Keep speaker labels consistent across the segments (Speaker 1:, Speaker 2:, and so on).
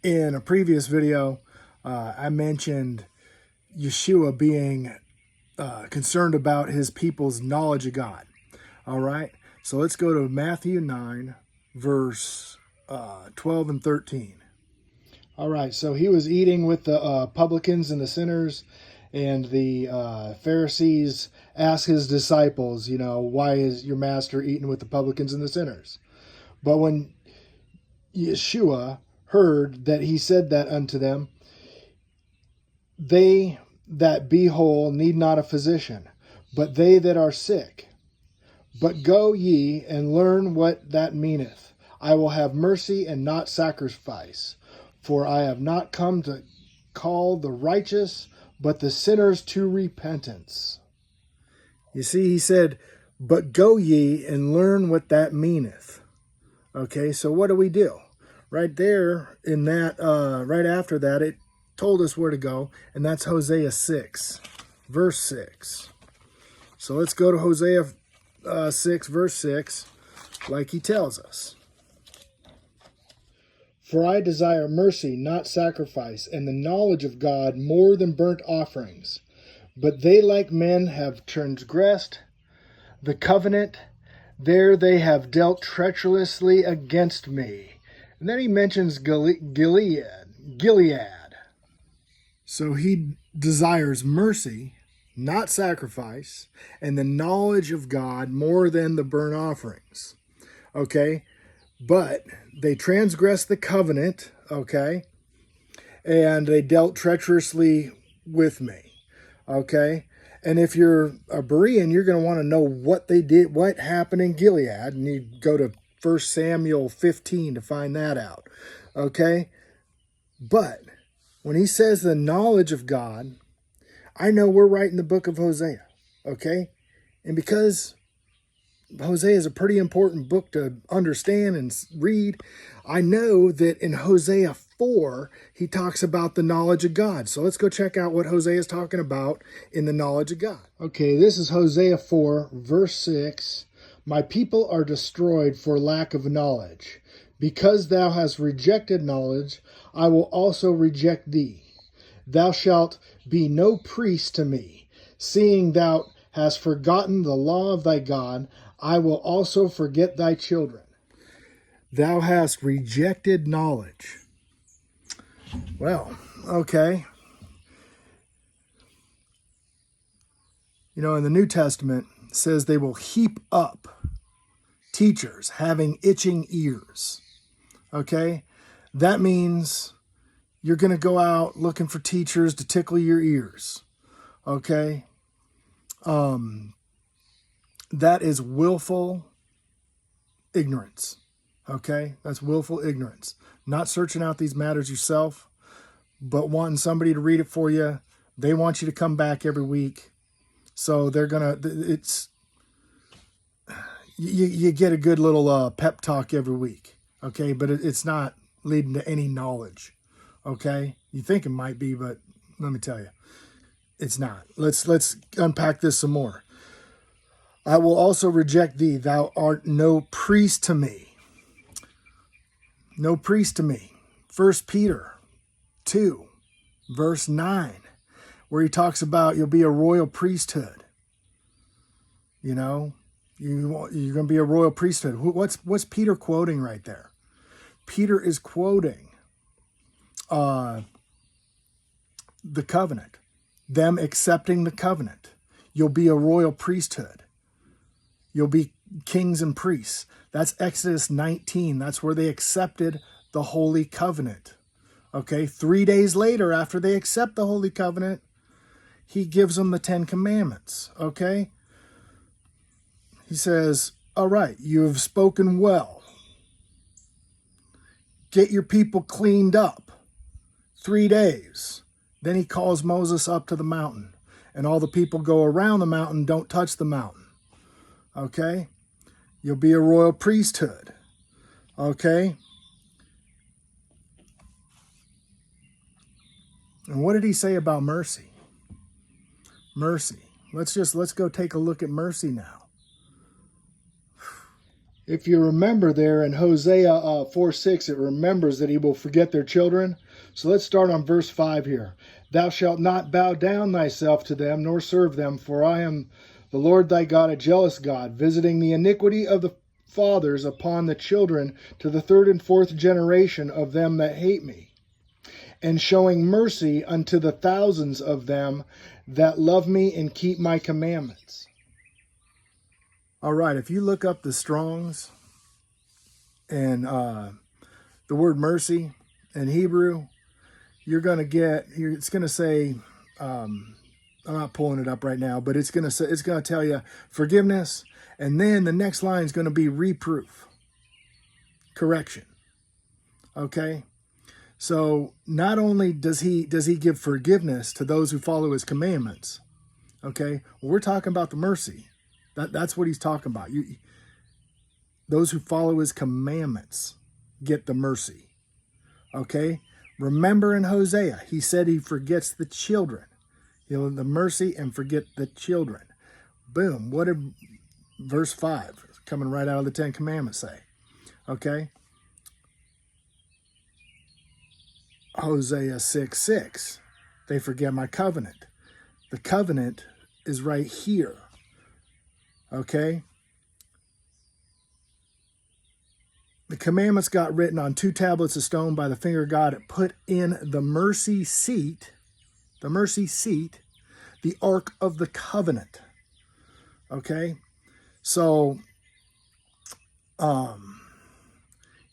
Speaker 1: In a previous video, I mentioned Yeshua being concerned about his people's knowledge of God. All right, so let's go to Matthew 9, verse 12 and 13. All right, so he was eating with the publicans and the sinners, and the Pharisees asked his disciples, why is your master eating with the publicans and the sinners? But when Yeshua heard that he said that unto them, they that be whole need not a physician, but they that are sick. But go ye and learn what that meaneth. I will have mercy and not sacrifice, for I have not come to call the righteous, but the sinners to repentance. You see, he said, but go ye and learn what that meaneth. Okay, so what do we do? Right there in that, right after that, it told us where to go, and that's Hosea 6, verse 6. So let's go to Hosea 6, verse 6, like he tells us. For I desire mercy, not sacrifice, and the knowledge of God more than burnt offerings. But they like men have transgressed the covenant. There they have dealt treacherously against me. And then he mentions Gilead. So he desires mercy, not sacrifice, and the knowledge of God more than the burnt offerings. Okay? But they transgressed the covenant, okay? And they dealt treacherously with me, okay? And if you're a Berean, you're going to want to know what they did, what happened in Gilead, and you go to 1 Samuel 15 to find that out, okay? But when he says the knowledge of God, I know we're right in the book of Hosea, okay? And because Hosea is a pretty important book to understand and read, I know that in Hosea 4, he talks about the knowledge of God. So let's go check out what Hosea is talking about in the knowledge of God. Okay, this is Hosea 4, verse 6. My people are destroyed for lack of knowledge. Because thou hast rejected knowledge, I will also reject thee. Thou shalt be no priest to me. Seeing thou hast forgotten the law of thy God, I will also forget thy children. Thou hast rejected knowledge. Well, okay. In the New Testament, it says they will heap up teachers having itching ears. Okay? That means you're going to go out looking for teachers to tickle your ears. Okay? That is willful ignorance. Okay? That's willful ignorance. Not searching out these matters yourself, but wanting somebody to read it for you. They want you to come back every week. So they're going to, you get a good little pep talk every week. Okay? But it's not leading to any knowledge. Okay? You think it might be, but let me tell you, it's not. Let's unpack this some more. I will also reject thee. Thou art no priest to me. No priest to me. 1 Peter 2, verse 9, where he talks about you'll be a royal priesthood. You're going to be a royal priesthood. What's Peter quoting right there? Peter is quoting the covenant, them accepting the covenant. You'll be a royal priesthood. You'll be kings and priests. That's Exodus 19. That's where they accepted the Holy Covenant. Okay, 3 days later, after they accept the Holy Covenant, he gives them the 10 Commandments. Okay? He says, all right, you have spoken well. Get your people cleaned up. 3 days. Then he calls Moses up to the mountain. And all the people go around the mountain, don't touch the mountain. Okay? You'll be a royal priesthood. Okay? And what did he say about mercy? Mercy. Let's go take a look at mercy now. If you remember there in Hosea 4:6, it remembers that he will forget their children. So let's start on verse 5 here. Thou shalt not bow down thyself to them, nor serve them, for I am the Lord thy God, a jealous God, visiting the iniquity of the fathers upon the children to the third and fourth generation of them that hate me, and showing mercy unto the thousands of them that love me and keep my commandments. All right, if you look up the Strongs and the word mercy in Hebrew, you're going to get, it's going to say, I'm not pulling it up right now, but it's going to tell you forgiveness. And then the next line is going to be reproof, correction. Okay. So not only does he give forgiveness to those who follow his commandments. Okay. Well, we're talking about the mercy. That's what he's talking about. Those who follow his commandments get the mercy. Okay? Remember in Hosea, he said he forgets the children. He'll have the mercy and forget the children. Boom. What did verse 5, coming right out of the Ten Commandments, say? Okay? Hosea 6:6. They forget my covenant. The covenant is right here. Okay? The commandments got written on 2 tablets of stone by the finger of God, put in the mercy seat, the Ark of the Covenant. Okay? So,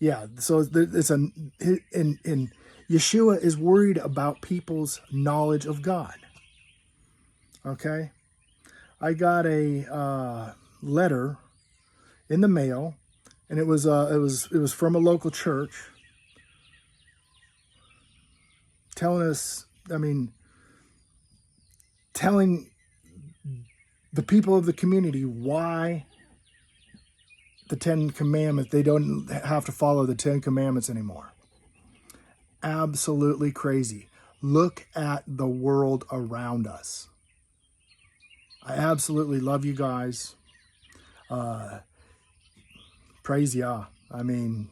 Speaker 1: yeah, so it's in Yeshua is worried about people's knowledge of God. Okay? I got a letter in the mail, and it was from a local church telling the people of the community why the Ten Commandments, they don't have to follow the Ten Commandments anymore. Absolutely crazy. Look at the world around us. I absolutely love you guys. Praise Yah. I mean,